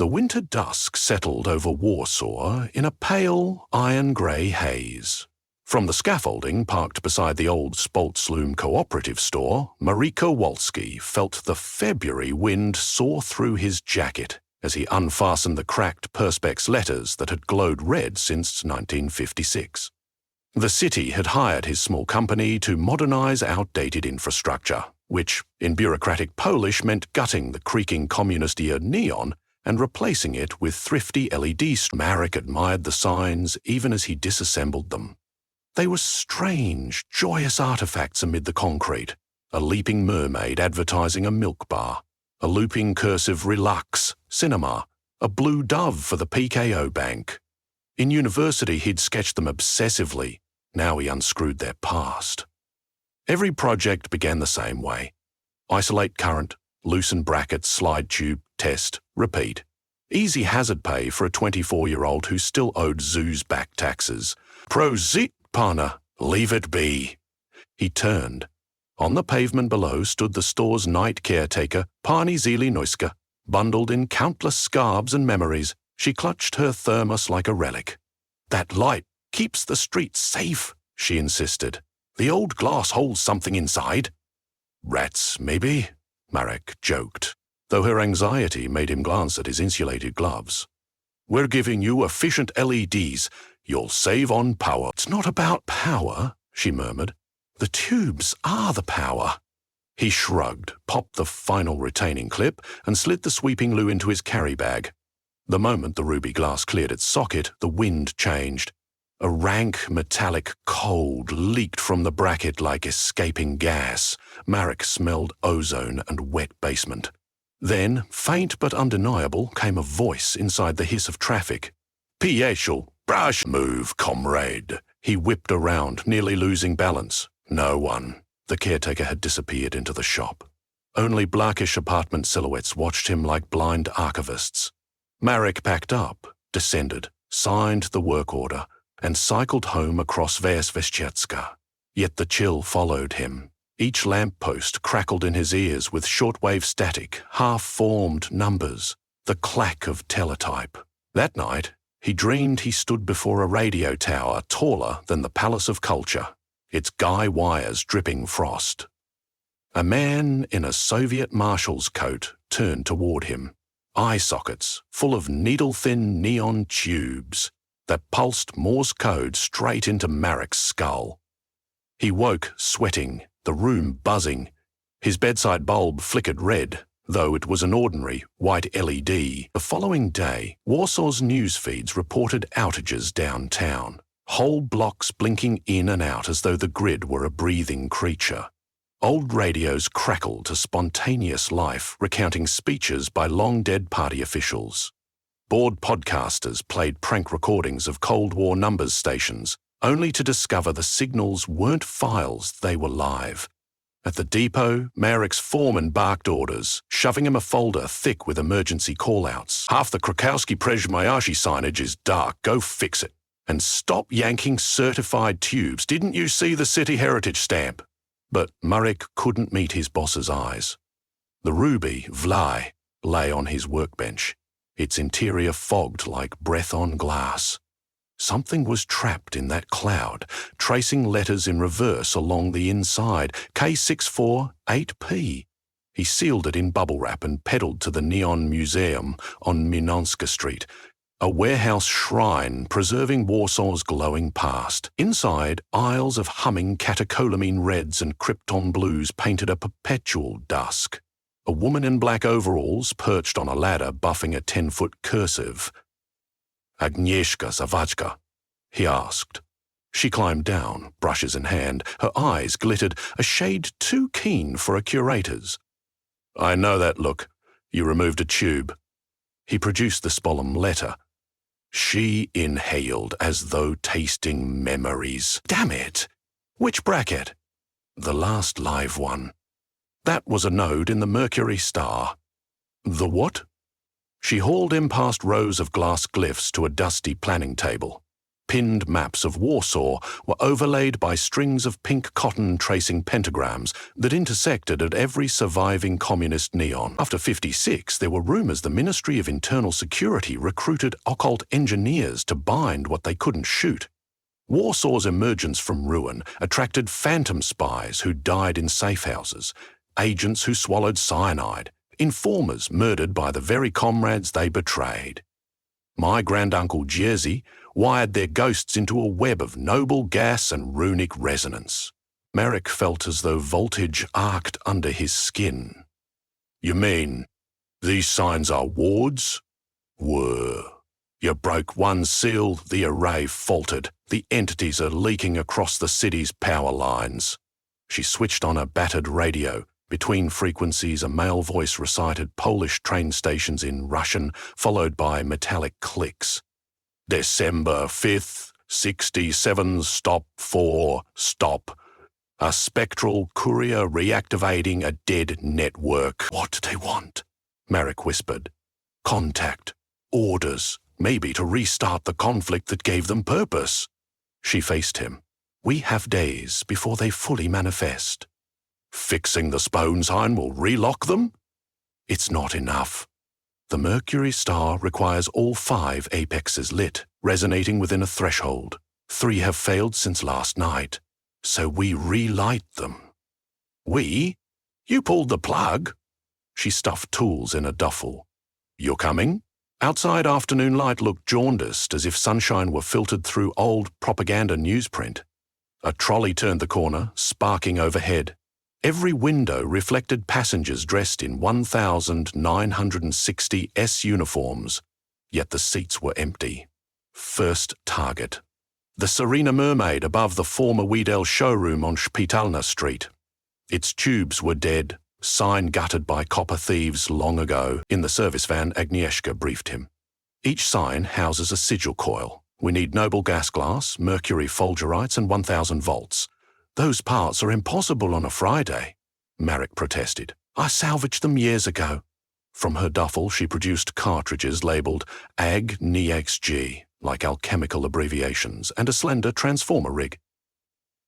The winter dusk settled over Warsaw in a pale, iron-grey haze. From the scaffolding parked beside the old Spoltsloom cooperative store, Mariko Wolski felt the February wind soar through his jacket as he unfastened the cracked Perspex letters that had glowed red since 1956. The city had hired his small company to modernize outdated infrastructure, which, in bureaucratic Polish, meant gutting the creaking communist-era neon and replacing it with thrifty LEDs. Marek admired the signs even as he disassembled them. They were strange, joyous artifacts amid the concrete. A leaping mermaid advertising a milk bar, a looping cursive Relax cinema, a blue dove for the PKO bank. In university, he'd sketched them obsessively. Now he unscrewed their past. Every project began the same way. Isolate current, loosen brackets, slide tube, test, repeat. Easy hazard pay for a 24-year-old who still owed Zoo's back taxes. Prosit, partner, leave it be. He turned. On the pavement below stood the store's night caretaker, Pani Zielinowska. Bundled in countless scarves and memories, she clutched her thermos like a relic. That light keeps the streets safe, she insisted. The old glass holds something inside. Rats, maybe? Marek joked, though her anxiety made him glance at his insulated gloves. We're giving you efficient LEDs. You'll save on power. It's not about power, she murmured. The tubes are the power. He shrugged, popped the final retaining clip, and slid the sweeping loo into his carry bag. The moment the ruby glass cleared its socket, the wind changed. A rank, metallic cold leaked from the bracket like escaping gas. Marek smelled ozone and wet basement. Then, faint but undeniable, came a voice inside the hiss of traffic. Pieszul, brush, move, comrade. He whipped around, nearly losing balance. No one. The caretaker had disappeared into the shop. Only blackish apartment silhouettes watched him like blind archivists. Marek packed up, descended, signed the work order, and cycled home across Versveshchetska. Yet the chill followed him. Each lamppost crackled in his ears with shortwave static, half-formed numbers, the clack of teletype. That night, he dreamed he stood before a radio tower taller than the Palace of Culture, its guy wires dripping frost. A man in a Soviet marshal's coat turned toward him, eye sockets full of needle-thin neon tubes that pulsed Morse code straight into Marek's skull. He woke, sweating, the room buzzing. His bedside bulb flickered red, though it was an ordinary white LED. The following day, Warsaw's news feeds reported outages downtown, whole blocks blinking in and out as though the grid were a breathing creature. Old radios crackled to spontaneous life, recounting speeches by long-dead party officials. Bored podcasters played prank recordings of Cold War numbers stations, only to discover the signals weren't files, they were live. At the depot, Marek's foreman barked orders, shoving him a folder thick with emergency call-outs. Half the Krakowski Przemayashi signage is dark, go fix it. And stop yanking certified tubes. Didn't you see the City Heritage stamp? But Marek couldn't meet his boss's eyes. The ruby, Vlai, lay on his workbench, its interior fogged like breath on glass. Something was trapped in that cloud, tracing letters in reverse along the inside, K648P. He sealed it in bubble wrap and pedaled to the Neon Museum on Minonska Street, a warehouse shrine preserving Warsaw's glowing past. Inside, aisles of humming catecholamine reds and krypton blues painted a perpetual dusk. A woman in black overalls perched on a ladder buffing a 10-foot cursive. Agnieszka Zawadzka, he asked. She climbed down, brushes in hand. Her eyes glittered, a shade too keen for a curator's. I know that look. You removed a tube. He produced the Spolum letter. She inhaled as though tasting memories. Damn it! Which bracket? The last live one. That was a node in the Mercury star. The what? She hauled him past rows of glass glyphs to a dusty planning table. pinned maps of Warsaw were overlaid by strings of pink cotton tracing pentagrams that intersected at every surviving communist neon. After '56, there were rumors the Ministry of Internal Security recruited occult engineers to bind what they couldn't shoot. Warsaw's emergence from ruin attracted phantom spies who died in safe houses, agents who swallowed cyanide, informers murdered by the very comrades they betrayed. My granduncle Jerzy wired their ghosts into a web of noble gas and runic resonance. Marek felt as though voltage arced under his skin. You mean, these signs are wards? Were. You broke one seal, the array faltered. The entities are leaking across the city's power lines. She switched on a battered radio. Between frequencies, a male voice recited Polish train stations in Russian, followed by metallic clicks. December 5th, 67, stop 4, stop. A spectral courier reactivating a dead network. What do they want? Marek whispered. Contact. Orders. Maybe to restart the conflict that gave them purpose. She faced him. We have days before they fully manifest. Fixing the Spoensign will relock them? It's not enough. The Mercury star requires all 5 apexes lit, resonating within a threshold. 3 have failed since last night, so we relight them. We? You pulled the plug? She stuffed tools in a duffel. You're coming? Outside afternoon light looked jaundiced, as if sunshine were filtered through old propaganda newsprint. A trolley turned the corner, sparking overhead. Every window reflected passengers dressed in 1,960 S uniforms, yet the seats were empty. First target. The Serena Mermaid above the former Weedell showroom on Spitalna Street. Its tubes were dead, sign gutted by copper thieves long ago. In the service van, Agnieszka briefed him. Each sign houses a sigil coil. We need noble gas glass, mercury fulgurites, and 1,000 volts. Those parts are impossible on a Friday, Marek protested. I salvaged them years ago. From her duffel, she produced cartridges labeled AG-NEXG, like alchemical abbreviations, and a slender transformer rig.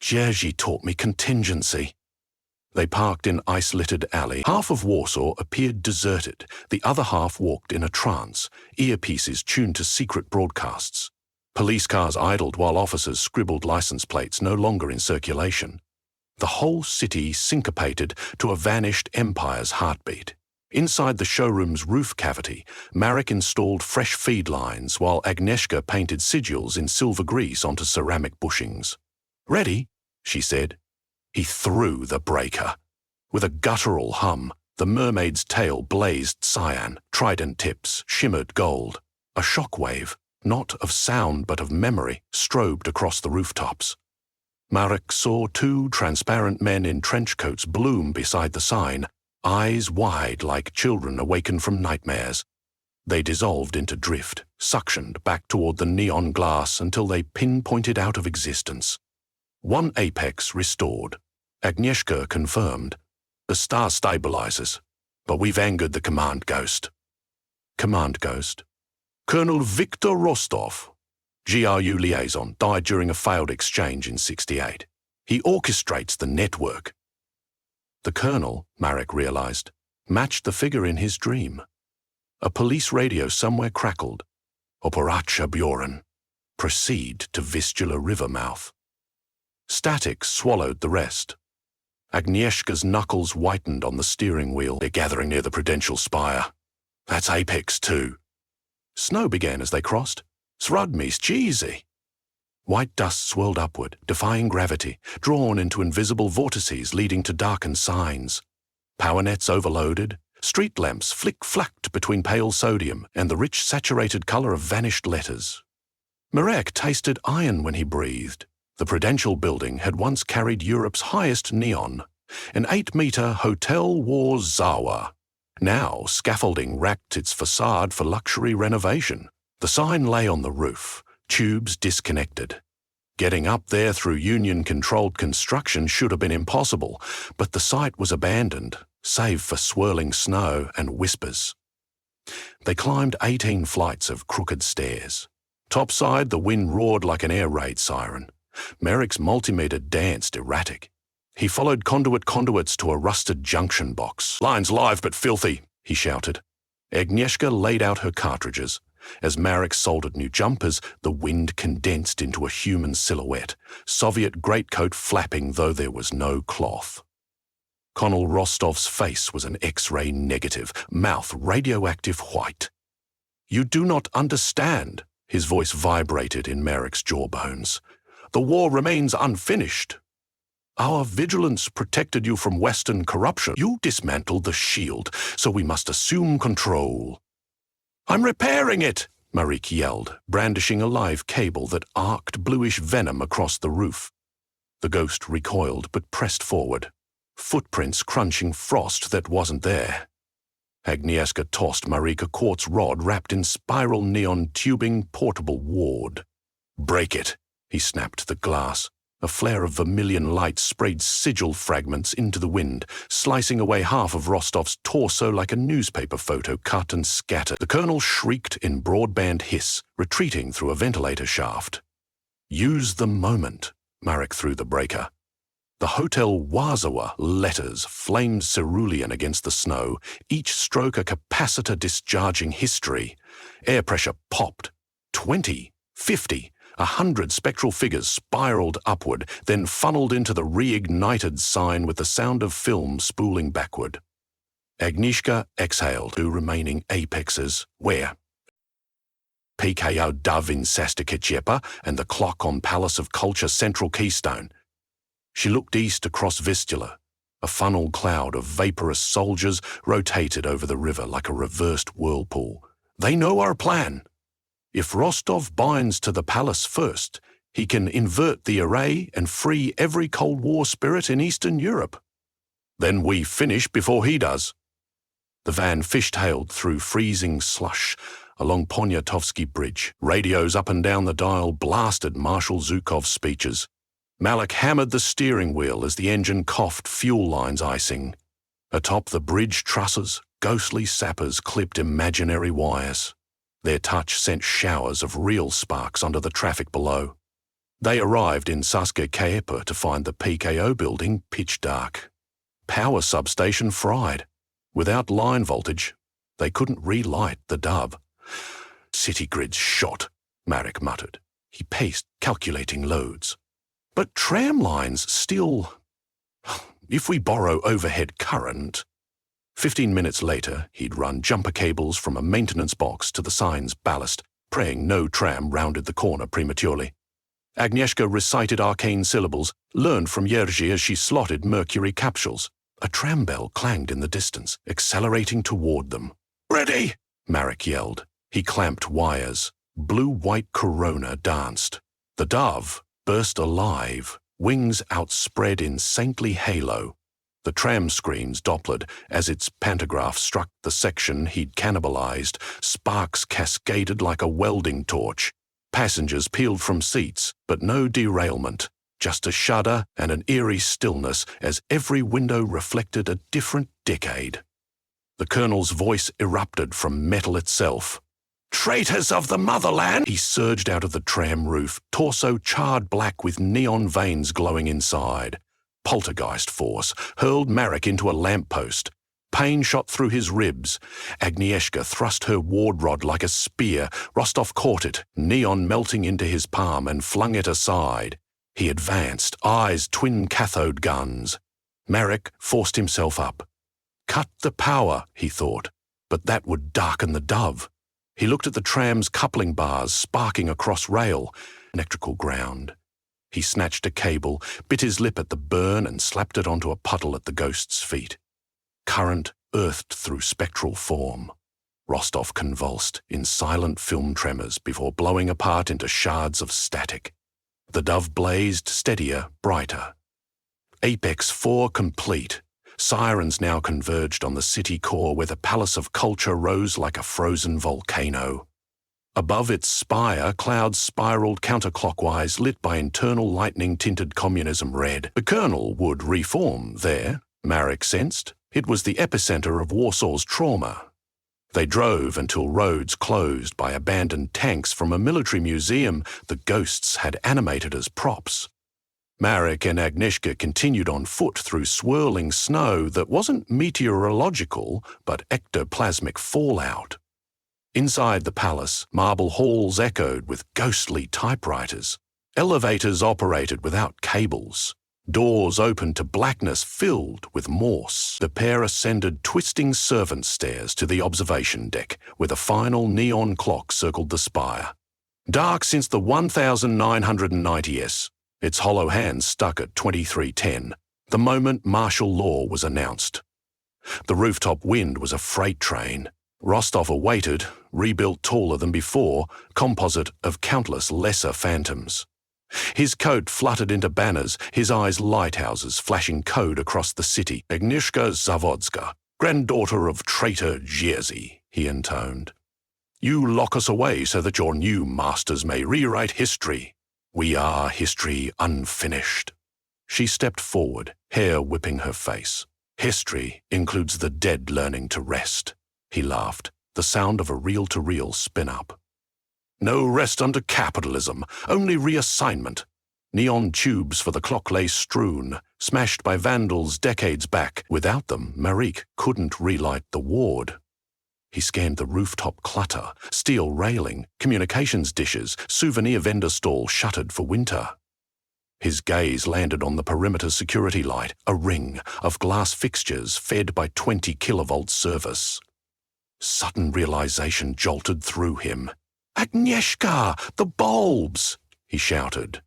Jerzy taught me contingency. They parked in ice-littered alley. Half of Warsaw appeared deserted. The other half walked in a trance, earpieces tuned to secret broadcasts. Police cars idled while officers scribbled license plates no longer in circulation. The whole city syncopated to a vanished empire's heartbeat. Inside the showroom's roof cavity, Marek installed fresh feed lines while Agnieszka painted sigils in silver grease onto ceramic bushings. Ready? She said. He threw the breaker. With a guttural hum, the mermaid's tail blazed cyan, trident tips shimmered gold. A shockwave, not of sound but of memory, strobed across the rooftops. Marek saw 2 transparent men in trench coats bloom beside the sign, eyes wide like children awakened from nightmares. They dissolved into drift, suctioned back toward the neon glass until they pinpointed out of existence. 1 apex restored. Agnieszka confirmed. The star stabilizes, but we've angered the command ghost. Command ghost? Colonel Viktor Rostov, GRU liaison, died during a failed exchange in '68. He orchestrates the network. The colonel, Marek realized, matched the figure in his dream. A police radio somewhere crackled. Operacja Bjoren. Proceed to Vistula River mouth. Static swallowed the rest. Agnieszka's knuckles whitened on the steering wheel. They're gathering near the Prudential Spire. That's Apex 2. Snow began as they crossed. Srudmi's cheesy. White dust swirled upward, defying gravity, drawn into invisible vortices leading to darkened signs. Power nets overloaded, street lamps flick-flacked between pale sodium and the rich saturated color of vanished letters. Marek tasted iron when he breathed. The Prudential building had once carried Europe's highest neon, an 8-meter Hotel Warsaw. Now scaffolding racked its facade for luxury renovation. The sign lay on the roof, tubes disconnected. Getting up there through union-controlled construction should have been impossible, but the site was abandoned, save for swirling snow and whispers. They climbed 18 flights of crooked stairs. Topside, the wind roared like an air raid siren. Merrick's multimeter danced erratic. He followed conduits to a rusted junction box. "Line's live but filthy," he shouted. Agnieszka laid out her cartridges. As Marek soldered new jumpers, the wind condensed into a human silhouette, Soviet greatcoat flapping though there was no cloth. Colonel Rostov's face was an X-ray negative, mouth radioactive white. "You do not understand," his voice vibrated in Marek's jawbones. "The war remains unfinished. Our vigilance protected you from Western corruption. You dismantled the shield, so we must assume control." "I'm repairing it," Marek yelled, brandishing a live cable that arced bluish venom across the roof. The ghost recoiled but pressed forward, footprints crunching frost that wasn't there. Agnieszka tossed Marek a quartz rod wrapped in spiral neon tubing portable ward. "Break it," he snapped the glass. A flare of vermilion light sprayed sigil fragments into the wind, slicing away half of Rostov's torso like a newspaper photo cut and scattered. The colonel shrieked in broadband hiss, retreating through a ventilator shaft. "Use the moment," Marek threw the breaker. The Hotel Warsaw letters flamed cerulean against the snow, each stroke a capacitor discharging history. Air pressure popped. 20, 50, 100 spectral figures spiraled upward, then funneled into the reignited sign with the sound of film spooling backward. Agnieszka exhaled. 2 remaining apexes. Where? PKO Dove in Sastakiciepa and the clock on Palace of Culture Central Keystone. She looked east across Vistula. A funnel cloud of vaporous soldiers rotated over the river like a reversed whirlpool. They know our plan. If Rostov binds to the palace first, he can invert the array and free every Cold War spirit in Eastern Europe. Then we finish before he does. The van fishtailed through freezing slush along Poniatowski Bridge. Radios up and down the dial blasted Marshal Zhukov's speeches. Malak hammered the steering wheel as the engine coughed fuel lines icing. Atop the bridge trusses, ghostly sappers clipped imaginary wires. Their touch sent showers of real sparks onto the traffic below. They arrived in Saskakiepa to find the PKO building pitch dark. Power substation fried. Without line voltage, they couldn't relight the Dove. "City grid's shot," Marek muttered. He paced, calculating loads. "But tram lines still... If we borrow overhead current..." 15 minutes later, he'd run jumper cables from a maintenance box to the sign's ballast, praying no tram rounded the corner prematurely. Agnieszka recited arcane syllables, learned from Jerzy as she slotted mercury capsules. A tram bell clanged in the distance, accelerating toward them. "Ready!" Marek yelled. He clamped wires. Blue-white corona danced. The Dove burst alive, wings outspread in saintly halo. The tram screens Dopplered as its pantograph struck the section he'd cannibalized. Sparks cascaded like a welding torch. Passengers peeled from seats, but no derailment. Just a shudder and an eerie stillness as every window reflected a different decade. The colonel's voice erupted from metal itself. "Traitors of the motherland!" He surged out of the tram roof, torso charred black with neon veins glowing inside. Poltergeist force hurled Marek into a lamppost. Pain shot through his ribs. Agnieszka thrust her ward rod like a spear. Rostov caught it, neon melting into his palm, and flung it aside. He advanced, eyes twin cathode guns. Marek forced himself up. Cut the power, he thought, but that would darken the Dove. He looked at the tram's coupling bars sparking across rail, electrical ground. He snatched a cable, bit his lip at the burn, and slapped it onto a puddle at the ghost's feet. Current earthed through spectral form. Rostov convulsed in silent film tremors before blowing apart into shards of static. The Dove blazed steadier, brighter. Apex 4 complete. Sirens now converged on the city core where the Palace of Culture rose like a frozen volcano. Above its spire, clouds spiraled counterclockwise, lit by internal lightning-tinted communism red. The colonel would reform there, Marek sensed. It was the epicenter of Warsaw's trauma. They drove until roads closed by abandoned tanks from a military museum the ghosts had animated as props. Marek and Agnieszka continued on foot through swirling snow that wasn't meteorological but ectoplasmic fallout. Inside the palace, marble halls echoed with ghostly typewriters. Elevators operated without cables. Doors opened to blackness filled with Morse. The pair ascended twisting servant stairs to the observation deck, where the final neon clock circled the spire. Dark since the 1990s, its hollow hands stuck at 2310, the moment martial law was announced. The rooftop wind was a freight train. Rostov awaited, rebuilt taller than before, composite of countless lesser phantoms. His coat fluttered into banners, his eyes lighthouses flashing code across the city. Agnieszka Zawodzka, granddaughter of traitor Jerzy, he intoned. You lock us away so that your new masters may rewrite history. We are history unfinished. She stepped forward, hair whipping her face. History includes the dead learning to rest. He laughed, the sound of a reel-to-reel spin-up. No rest under capitalism, only reassignment. Neon tubes for the clock lay strewn, smashed by vandals decades back. Without them, Marik couldn't relight the ward. He scanned the rooftop clutter, steel railing, communications dishes, souvenir vendor stall shuttered for winter. His gaze landed on the perimeter security light, a ring of glass fixtures fed by 20 kilovolt service. Sudden realization jolted through him. Agnieszka, the bulbs, he shouted.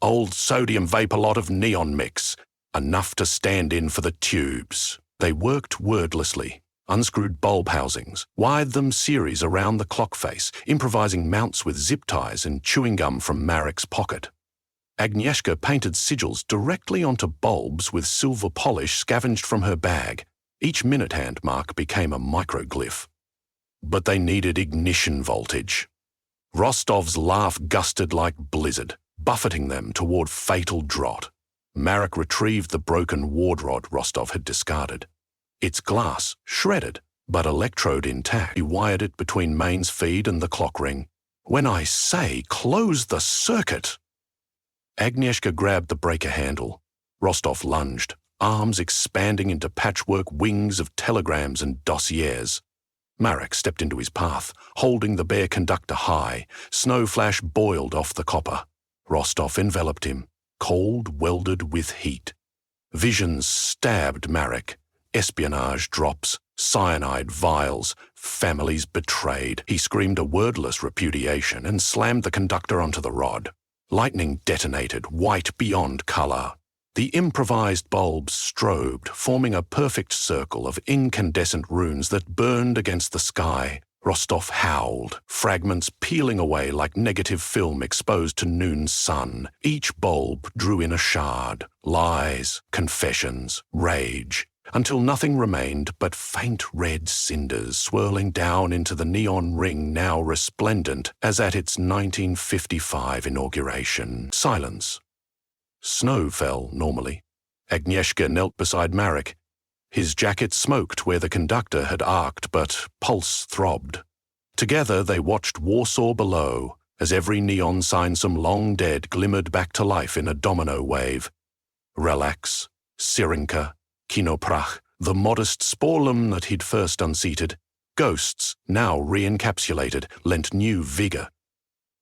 Old sodium vapor lot of neon mix, enough to stand in for the tubes. They worked wordlessly, unscrewed bulb housings, wired them series around the clock face, improvising mounts with zip ties and chewing gum from Marek's pocket. Agnieszka painted sigils directly onto bulbs with silver polish scavenged from her bag. Each minute hand mark became a microglyph. But they needed ignition voltage. Rostov's laugh gusted like blizzard, buffeting them toward fatal draught. Marek retrieved the broken ward rod Rostov had discarded. Its glass shredded, but electrode intact. He wired it between mains feed and the clock ring. When I say close the circuit! Agnieszka grabbed the breaker handle. Rostov lunged, arms expanding into patchwork wings of telegrams and dossiers. Marek stepped into his path, holding the bare conductor high. Snow flash boiled off the copper. Rostov enveloped him, cold welded with heat. Visions stabbed Marek. Espionage drops, cyanide vials, families betrayed. He screamed a wordless repudiation and slammed the conductor onto the rod. Lightning detonated, white beyond color. The improvised bulbs strobed, forming a perfect circle of incandescent runes that burned against the sky. Rostov howled, fragments peeling away like negative film exposed to noon's sun. Each bulb drew in a shard, lies, confessions, rage, until nothing remained but faint red cinders swirling down into the neon ring now resplendent as at its 1955 inauguration. Silence. Snow fell normally. Agnieszka knelt beside Marek. His jacket smoked where the conductor had arced, but pulse throbbed. Together they watched Warsaw below, as every neon sign some long dead glimmered back to life in a domino wave. Relax, Syrinka, Kinoprach, the modest sporlum that he'd first unseated. Ghosts, now re-encapsulated, lent new vigor.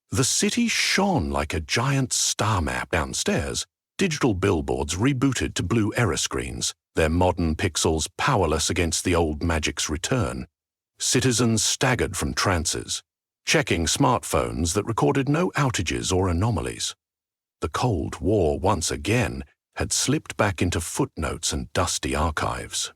The city shone like a giant star map downstairs. Digital billboards rebooted to blue error screens, their modern pixels powerless against the old magic's return. Citizens staggered from trances, checking smartphones that recorded no outages or anomalies. The Cold War once again had slipped back into footnotes and dusty archives.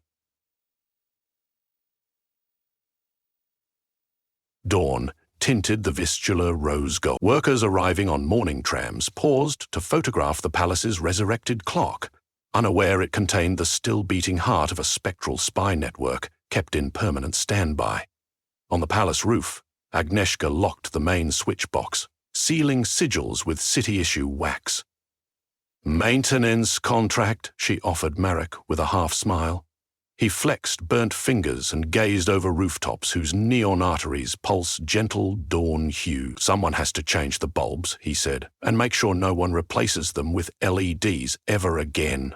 Dawn tinted the Vistula rose gold. Workers arriving on morning trams paused to photograph the palace's resurrected clock, unaware it contained the still-beating heart of a spectral spy network kept in permanent standby. On the palace roof, Agnieszka locked the main switch box, sealing sigils with city-issue wax. Maintenance contract, she offered Marek with a half-smile. He flexed burnt fingers and gazed over rooftops whose neon arteries pulse gentle dawn hue. "Someone has to change the bulbs," he said, "and make sure no one replaces them with LEDs ever again."